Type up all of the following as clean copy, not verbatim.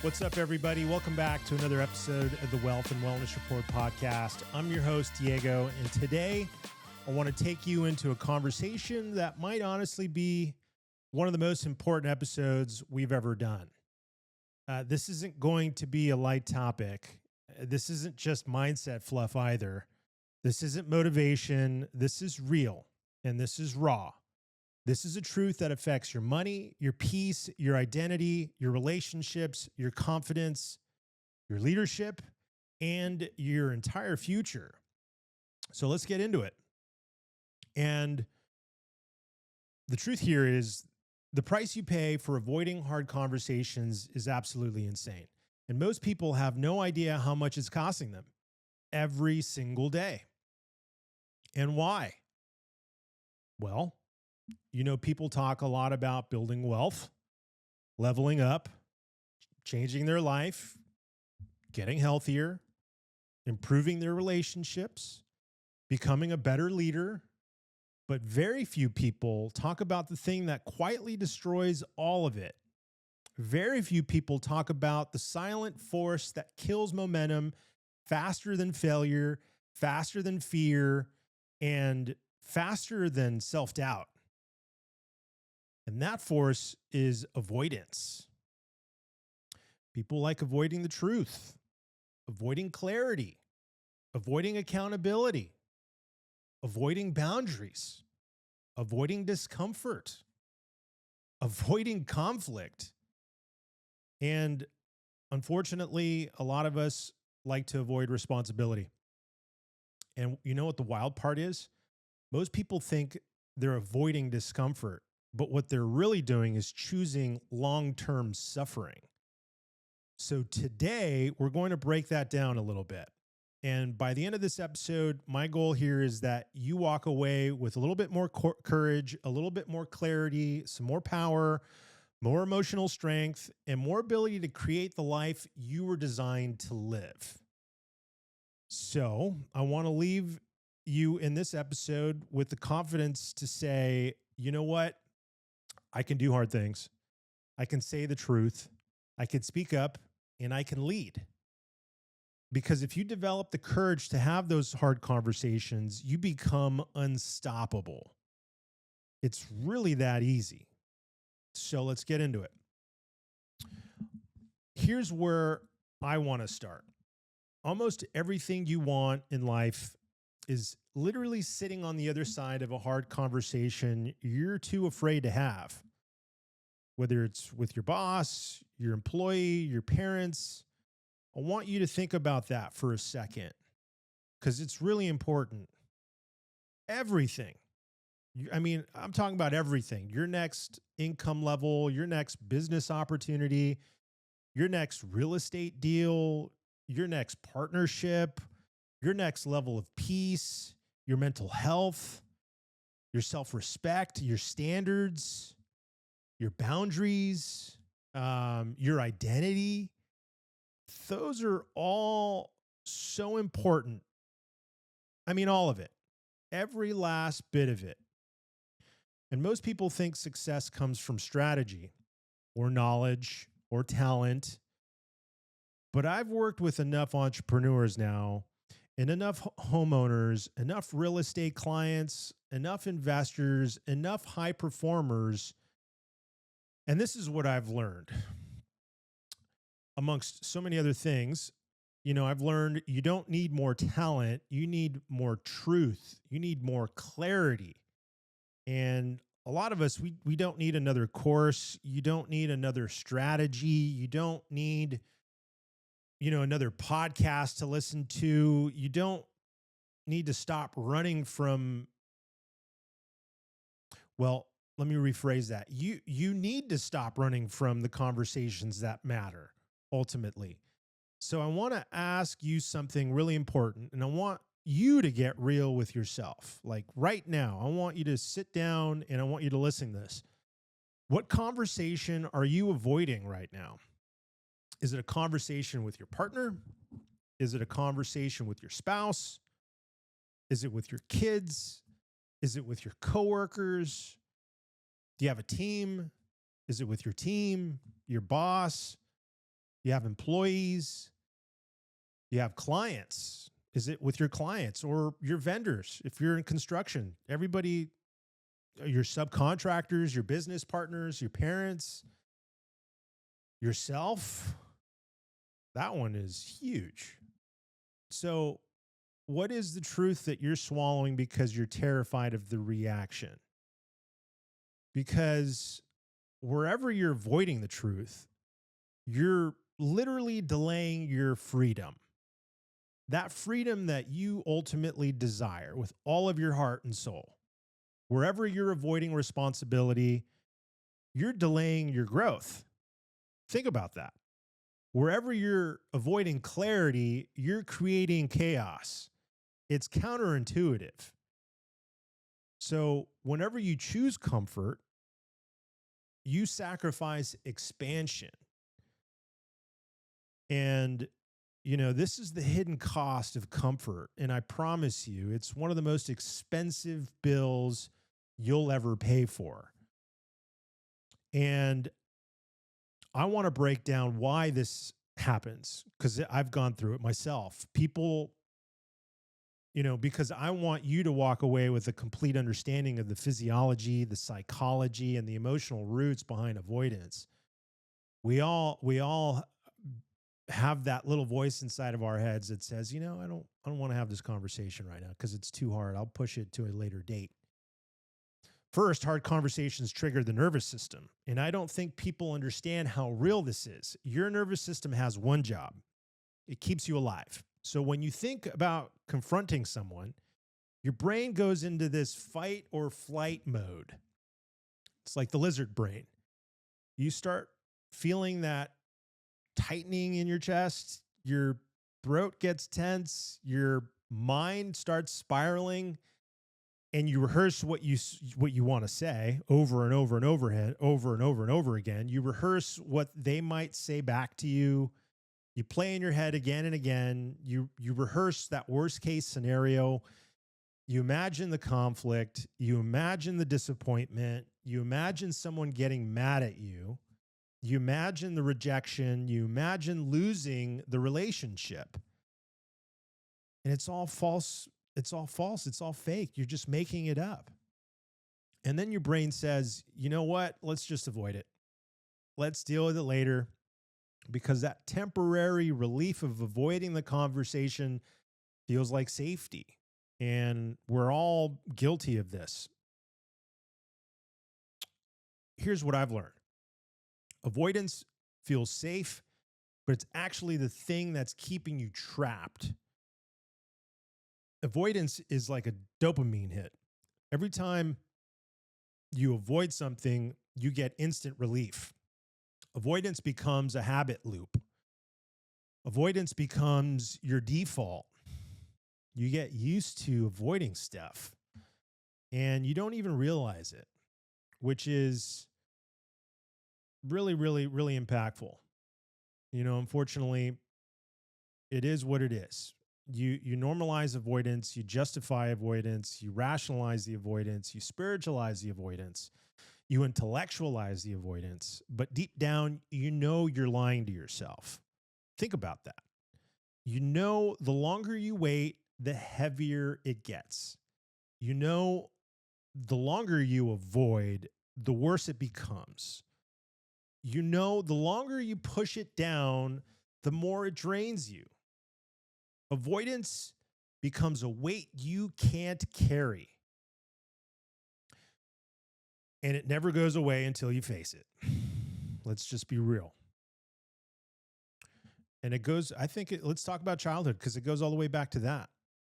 What's up, everybody? Welcome back to another episode of the Wealth and Wellness Report podcast. I'm your host, Diego, and today I want to take you into a conversation that might honestly be one of the most important episodes we've ever done. This isn't going to be a light topic. This isn't just mindset fluff either. This isn't motivation. This is real, and this is raw. This is a truth that affects your money, your peace, your identity, your relationships, your confidence, your leadership, and your entire future. So let's get into it. And the truth here is the price you pay for avoiding hard conversations is absolutely insane. And most people have no idea how much it's costing them every single day. And why? Well, people talk a lot about building wealth, leveling up, changing their life, getting healthier, improving their relationships, becoming a better leader. But very few people talk about the thing that quietly destroys all of it. Very few people talk about the silent force that kills momentum faster than failure, faster than fear, and faster than self-doubt. And that force is avoidance. People like avoiding the truth, avoiding clarity, avoiding accountability, avoiding boundaries, avoiding discomfort, avoiding conflict. And unfortunately, a lot of us like to avoid responsibility. And you know what the wild part is? Most people think they're avoiding discomfort, but what they're really doing is choosing long-term suffering. So today, we're going to break that down a little bit. And by the end of this episode, my goal here is that you walk away with a little bit more courage, a little bit more clarity, some more power, more emotional strength, and more ability to create the life you were designed to live. So I want to leave you in this episode with the confidence to say, you know what? I can do hard things. I can say the truth. I can speak up, and I can lead. Because if you develop the courage to have those hard conversations, you become unstoppable. It's really that easy. So let's get into it. Here's where I want to start. Almost everything you want in life is literally sitting on the other side of a hard conversation you're too afraid to have. Whether it's with your boss, your employee, your parents, I want you to think about that for a second because it's really important. Everything. I'm talking about everything. Your next income level, your next business opportunity, your next real estate deal, your next partnership, your next level of peace, your mental health, your self-respect, your standards, your boundaries, your identity. Those are all so important. All of it, every last bit of it. And most people think success comes from strategy or knowledge or talent. But I've worked with enough entrepreneurs now and enough homeowners, enough real estate clients, enough investors, enough high performers. And this is what I've learned. Amongst so many other things, I've learned you don't need more talent. You need more truth. You need more clarity. And a lot of us, we don't need another course. You don't need another strategy. You don't need, another podcast to listen to. You don't need to stop running from, well, let me rephrase that. You need to stop running from the conversations that matter ultimately. So I want to ask you something really important, and I want you to get real with yourself. Like right now, I want you to sit down and I want you to listen to this. What conversation are you avoiding right now? Is it a conversation with your partner? Is it a conversation with your spouse? Is it with your kids? Is it with your coworkers? Do you have a team? Is it with your team, your boss? You have employees, you have clients. Is it with your clients or your vendors? If you're in construction, everybody, your subcontractors, your business partners, your parents, yourself, that one is huge. So, what is the truth that you're swallowing because you're terrified of the reaction? Because wherever you're avoiding the truth, you're literally delaying your freedom. That freedom that you ultimately desire with all of your heart and soul. Wherever you're avoiding responsibility, you're delaying your growth. Think about that. Wherever you're avoiding clarity, you're creating chaos. It's counterintuitive. So whenever you choose comfort, you sacrifice expansion. And, this is the hidden cost of comfort. And I promise you, it's one of the most expensive bills you'll ever pay for. And I want to break down why this happens, because I've gone through it myself. People, because I want you to walk away with a complete understanding of the physiology, the psychology, and the emotional roots behind avoidance. We all have that little voice inside of our heads that says, I don't want to have this conversation right now because it's too hard. I'll push it to a later date. First, hard conversations trigger the nervous system. And I don't think people understand how real this is. Your nervous system has one job. It keeps you alive. So when you think about confronting someone, your brain goes into this fight or flight mode. It's like the lizard brain. You start feeling that tightening in your chest, your throat gets tense, your mind starts spiraling, and you rehearse what you want to say over and over and over and over again. You rehearse what they might say back to you. You play in your head again and again. You rehearse that worst case scenario. You imagine the conflict. You imagine the disappointment. You imagine someone getting mad at you. You imagine the rejection. You imagine losing the relationship. And it's all false. It's all false. It's all fake. You're just making it up. And then your brain says, you know what? Let's just avoid it. Let's deal with it later. Because that temporary relief of avoiding the conversation feels like safety. And we're all guilty of this. Here's what I've learned. Avoidance feels safe, but it's actually the thing that's keeping you trapped. Avoidance is like a dopamine hit. Every time you avoid something, you get instant relief. Avoidance becomes a habit loop. Avoidance becomes your default. You get used to avoiding stuff and you don't even realize it, which is really, really, really impactful. Unfortunately, it is what it is. You normalize avoidance, you justify avoidance, you rationalize the avoidance, you spiritualize the avoidance, you intellectualize the avoidance, but deep down, you're lying to yourself. Think about that. The longer you wait, the heavier it gets. The longer you avoid, the worse it becomes. The longer you push it down, the more it drains you. Avoidance becomes a weight you can't carry. And it never goes away until you face it. Let's just be real. And let's talk about childhood because it goes all the way back to that.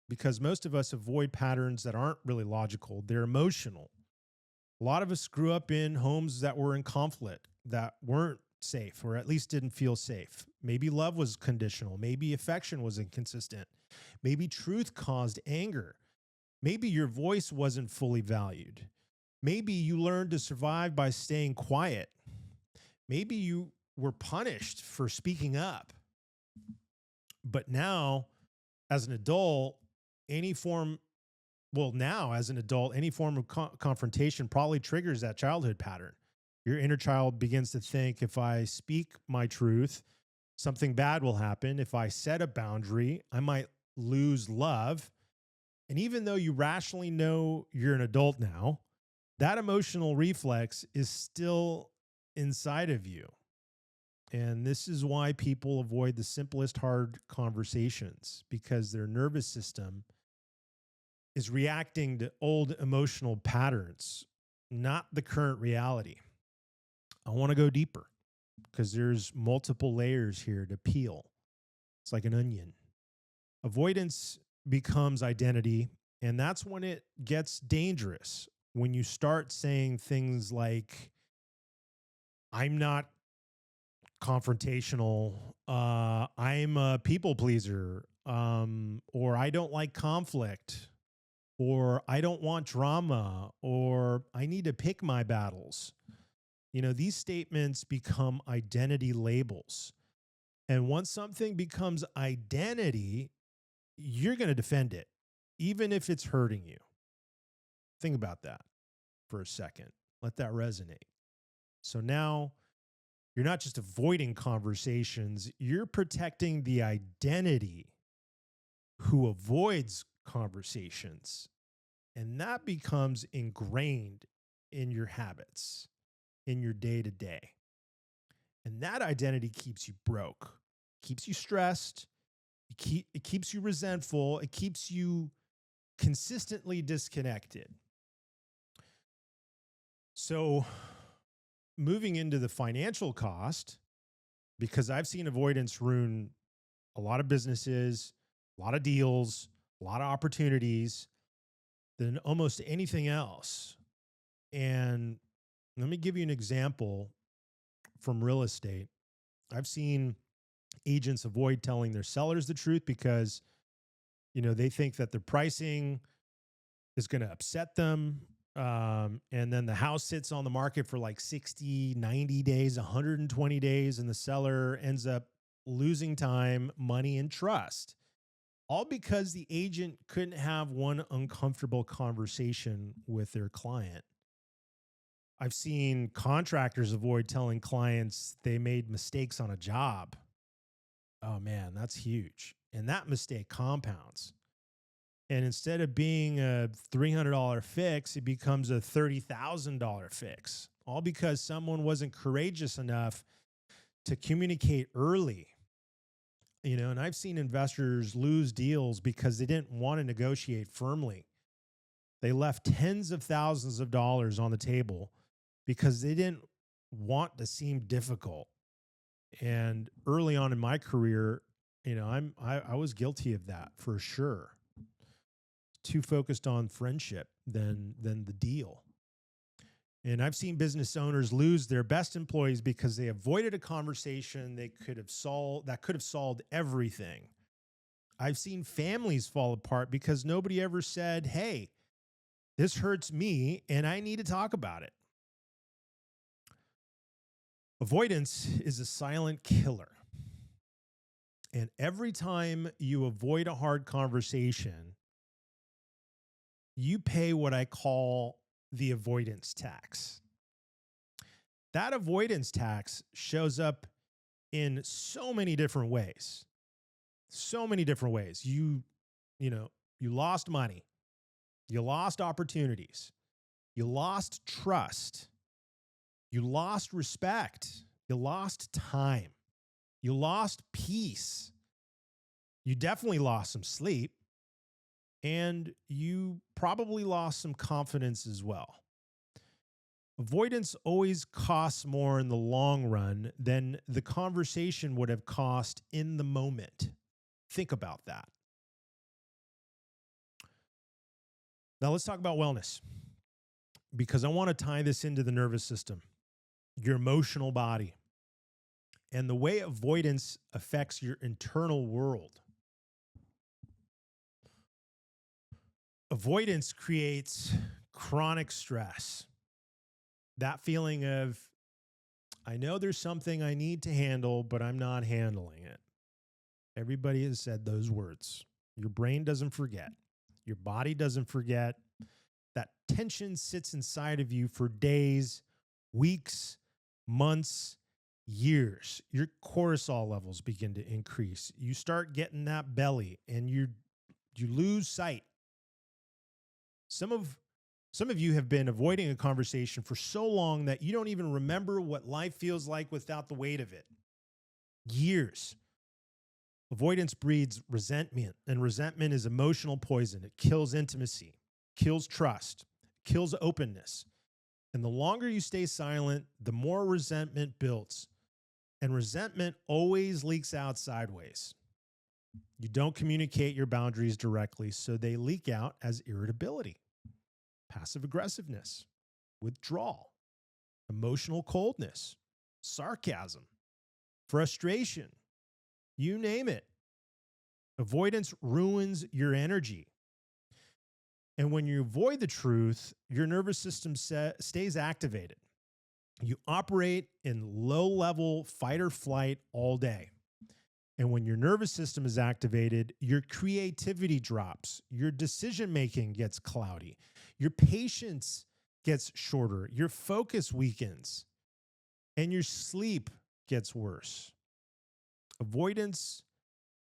Because most of us avoid patterns that aren't really logical. They're emotional. A lot of us grew up in homes that were in conflict, that weren't safe, or at least didn't feel safe. Maybe love was conditional. Maybe affection was inconsistent. Maybe truth caused anger. Maybe your voice wasn't fully valued. Maybe you learned to survive by staying quiet. Maybe you were punished for speaking up. But now, as an adult, any form of confrontation probably triggers that childhood pattern. Your inner child begins to think, if I speak my truth, Something bad will happen. If I set a boundary, I might lose love. And even though you rationally know you're an adult now, that emotional reflex is still inside of you. And this is why people avoid the simplest hard conversations, because their nervous system is reacting to old emotional patterns, not the current reality. I want to go deeper because there's multiple layers here to peel. It's like an onion. Avoidance becomes identity, and that's when it gets dangerous. When you start saying things like, I'm not confrontational, I'm a people pleaser, or I don't like conflict, or I don't want drama, or I need to pick my battles. These statements become identity labels. And once something becomes identity, you're going to defend it, even if it's hurting you. Think about that for a second. Let that resonate. So now you're not just avoiding conversations, you're protecting the identity who avoids conversations. And that becomes ingrained in your habits, in your day to day. And that identity keeps you broke, keeps you stressed, it keeps you resentful, it keeps you consistently disconnected. So, moving into the financial cost, because I've seen avoidance ruin a lot of businesses, a lot of deals, a lot of opportunities than almost anything else. And let me give you an example from real estate. I've seen agents avoid telling their sellers the truth because, they think that their pricing is going to upset them. And then the house sits on the market for like 60, 90 days, 120 days, and the seller ends up losing time, money, and trust. All because the agent couldn't have one uncomfortable conversation with their client. I've seen contractors avoid telling clients they made mistakes on a job. Oh man, that's huge. And that mistake compounds. And instead of being a $300 fix, it becomes a $30,000 fix. All because someone wasn't courageous enough to communicate early. And I've seen investors lose deals because they didn't want to negotiate firmly. They left tens of thousands of dollars on the table because they didn't want to seem difficult. And early on in my career, I was guilty of that for sure. Too focused on friendship than the deal. And I've seen business owners lose their best employees because they avoided a conversation that could have solved everything. I've seen families fall apart because nobody ever said, "Hey, this hurts me and I need to talk about it." Avoidance is a silent killer. And every time you avoid a hard conversation, you pay what I call the avoidance tax. That avoidance tax shows up in so many different ways. So many different ways. You lost money. You lost opportunities. You lost trust. You lost respect. You lost time. You lost peace. You definitely lost some sleep. And you probably lost some confidence as well. Avoidance always costs more in the long run than the conversation would have cost in the moment. Think about that. Now let's talk about wellness, because I want to tie this into the nervous system, your emotional body, and the way avoidance affects your internal world. Avoidance creates chronic stress. That feeling of, I know there's something I need to handle, but I'm not handling it. Everybody has said those words. Your brain doesn't forget. Your body doesn't forget. That tension sits inside of you for days, weeks, months, years, your cortisol levels begin to increase. You start getting that belly and you lose sight. Some of you have been avoiding a conversation for so long that you don't even remember what life feels like without the weight of it. Years. Avoidance breeds resentment, and resentment is emotional poison. It kills intimacy, kills trust, kills openness. And the longer you stay silent, the more resentment builds. And resentment always leaks out sideways. You don't communicate your boundaries directly, so they leak out as irritability, passive aggressiveness, withdrawal, emotional coldness, sarcasm, frustration, you name it. Avoidance ruins your energy. And when you avoid the truth, your nervous system stays activated. You operate in low-level fight or flight all day. And when your nervous system is activated, your creativity drops, your decision-making gets cloudy, your patience gets shorter, your focus weakens, and your sleep gets worse. Avoidance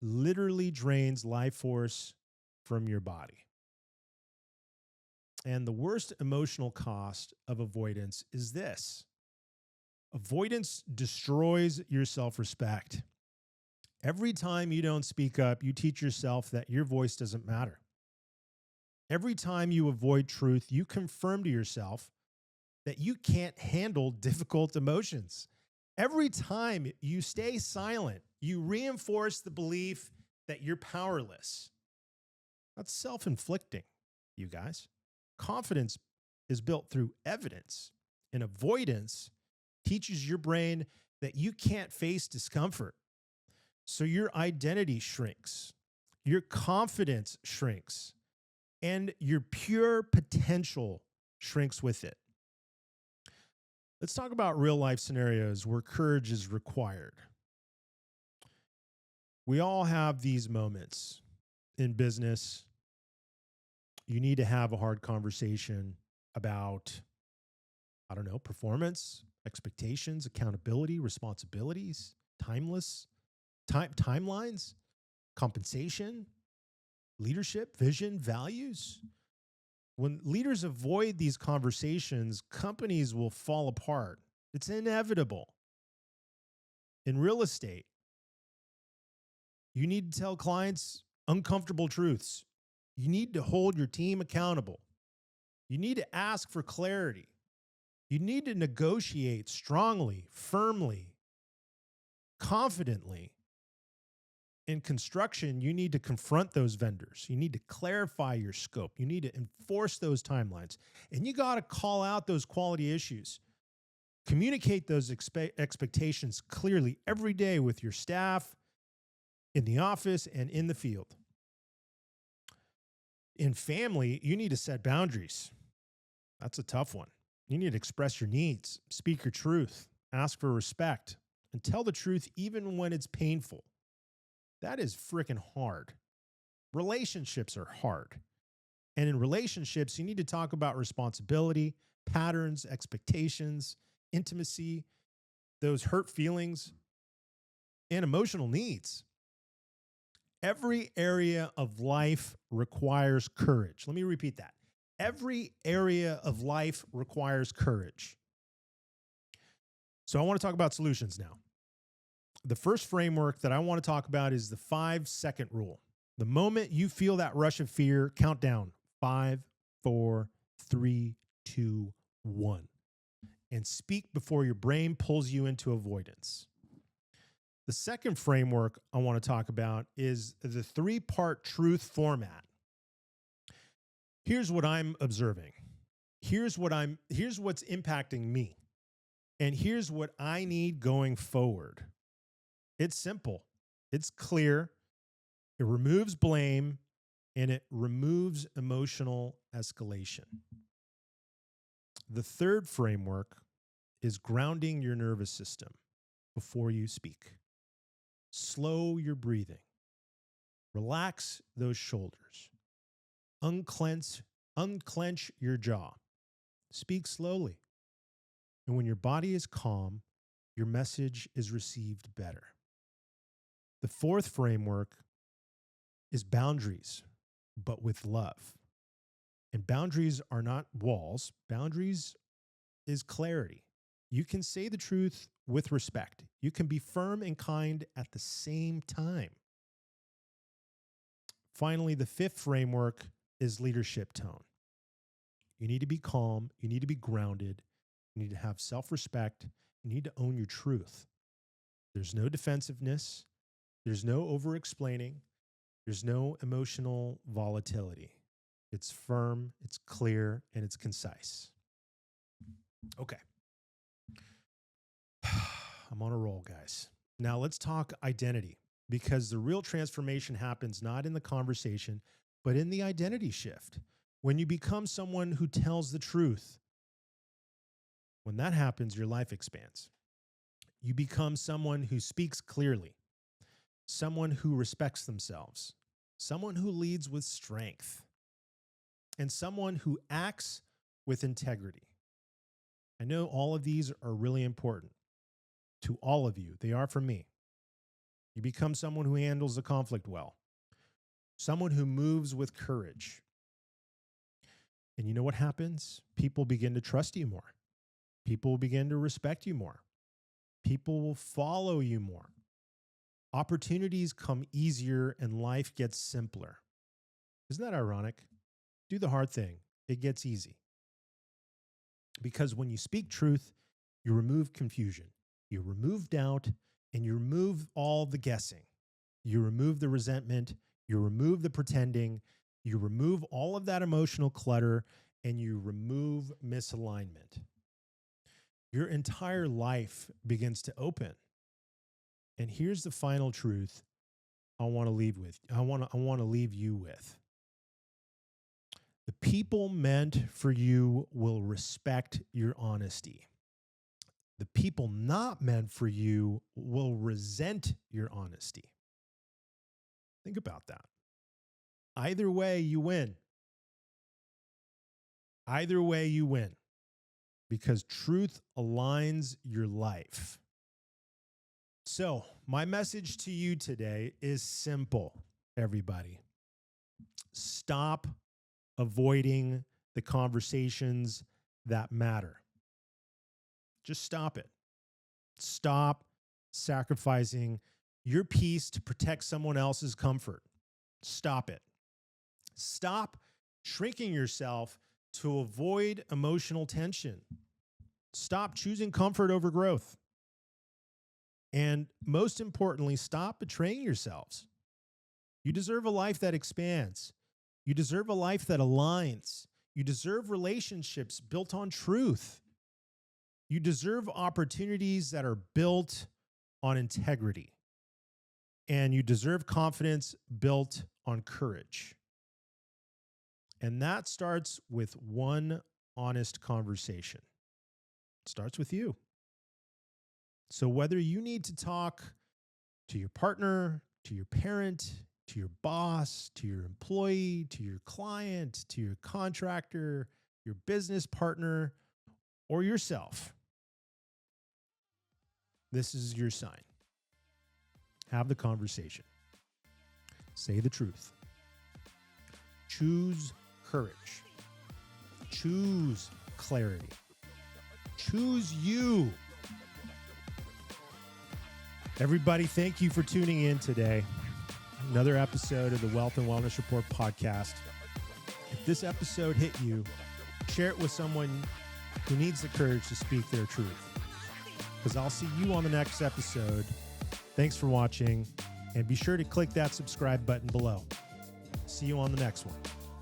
literally drains life force from your body. And the worst emotional cost of avoidance is this. Avoidance destroys your self-respect. Every time you don't speak up, you teach yourself that your voice doesn't matter. Every time you avoid truth, you confirm to yourself that you can't handle difficult emotions. Every time you stay silent, you reinforce the belief that you're powerless. That's self-inflicting, you guys. Confidence is built through evidence, and avoidance teaches your brain that you can't face discomfort. So your identity shrinks, your confidence shrinks, and your pure potential shrinks with it. Let's talk about real life scenarios where courage is required. We all have these moments in business. You need to have a hard conversation about, I don't know, performance, expectations, accountability, responsibilities, timelines, compensation, leadership, vision, values. When leaders avoid these conversations, companies will fall apart. It's inevitable. In real estate, you need to tell clients uncomfortable truths. You need to hold your team accountable. You need to ask for clarity. You need to negotiate strongly, firmly, confidently. In construction, you need to confront those vendors. You need to clarify your scope. You need to enforce those timelines. And you got to call out those quality issues. Communicate those expectations clearly every day with your staff, in the office, and in the field. In family, you need to set boundaries. That's a tough one. You need to express your needs, speak your truth, ask for respect, and tell the truth even when it's painful. That is freaking hard. Relationships are hard. And in relationships, you need to talk about responsibility, patterns, expectations, intimacy, those hurt feelings, and emotional needs. Every area of life requires courage. Let me repeat that. Every area of life requires courage. So I want to talk about solutions now. The first framework that I want to talk about is the 5-second rule. The moment you feel that rush of fear, count down 5, 4, 3, 2, 1, and speak before your brain pulls you into avoidance. The second framework I want to talk about is the 3-part truth format. Here's what I'm observing. Here's what's impacting me. And here's what I need going forward. It's simple. It's clear. It removes blame and it removes emotional escalation. The third framework is grounding your nervous system before you speak. Slow your breathing. Relax those shoulders. Unclench your jaw. Speak slowly. And when your body is calm, your message is received better. The fourth framework is boundaries, but with love. And boundaries are not walls. Boundaries is clarity. You can say the truth with respect. You can be firm and kind at the same time. Finally, the fifth framework is leadership tone. You need to be calm. You need to be grounded. You need to have self-respect. You need to own your truth. There's no defensiveness. There's no over-explaining. There's no emotional volatility. It's firm, it's clear, and it's concise. Okay. I'm on a roll, guys. Now let's talk identity, because the real transformation happens not in the conversation, but in the identity shift. When you become someone who tells the truth, when that happens, your life expands. You become someone who speaks clearly, someone who respects themselves, someone who leads with strength, and someone who acts with integrity. I know all of these are really important to all of you. They are for me. You become someone who handles the conflict well, someone who moves with courage. And you know what happens? People begin to trust you more. People will begin to respect you more. People will follow you more. Opportunities come easier and life gets simpler. Isn't that ironic? Do the hard thing. It gets easy. Because when you speak truth, you remove confusion, you remove doubt, and you remove all the guessing. You remove the resentment, you remove the pretending, you remove all of that emotional clutter, and you remove misalignment. Your entire life begins to open. And here's the final truth I want to leave with. I want to leave you with. The people meant for you will respect your honesty. The people not meant for you will resent your honesty. Think about that. Either way, you win. Either way, you win. Because truth aligns your life. So, my message to you today is simple, everybody. Stop avoiding the conversations that matter. Just stop it. Stop sacrificing your peace to protect someone else's comfort. Stop it. Stop shrinking yourself to avoid emotional tension. Stop choosing comfort over growth. And most importantly, stop betraying yourselves. You deserve a life that expands. You deserve a life that aligns. You deserve relationships built on truth. You deserve opportunities that are built on integrity. And you deserve confidence built on courage. And that starts with one honest conversation. It starts with you. So whether you need to talk to your partner, to your parent, to your boss, to your employee, to your client, to your contractor, your business partner, or yourself, this is your sign. Have the conversation. Say the truth. Choose courage. Choose clarity. Choose you. Everybody, thank you for tuning in today. Another episode of the Wealth and Wellness Report podcast. If this episode hit you, share it with someone who needs the courage to speak their truth. Because I'll see you on the next episode. Thanks for watching, and be sure to click that subscribe button below. See you on the next one.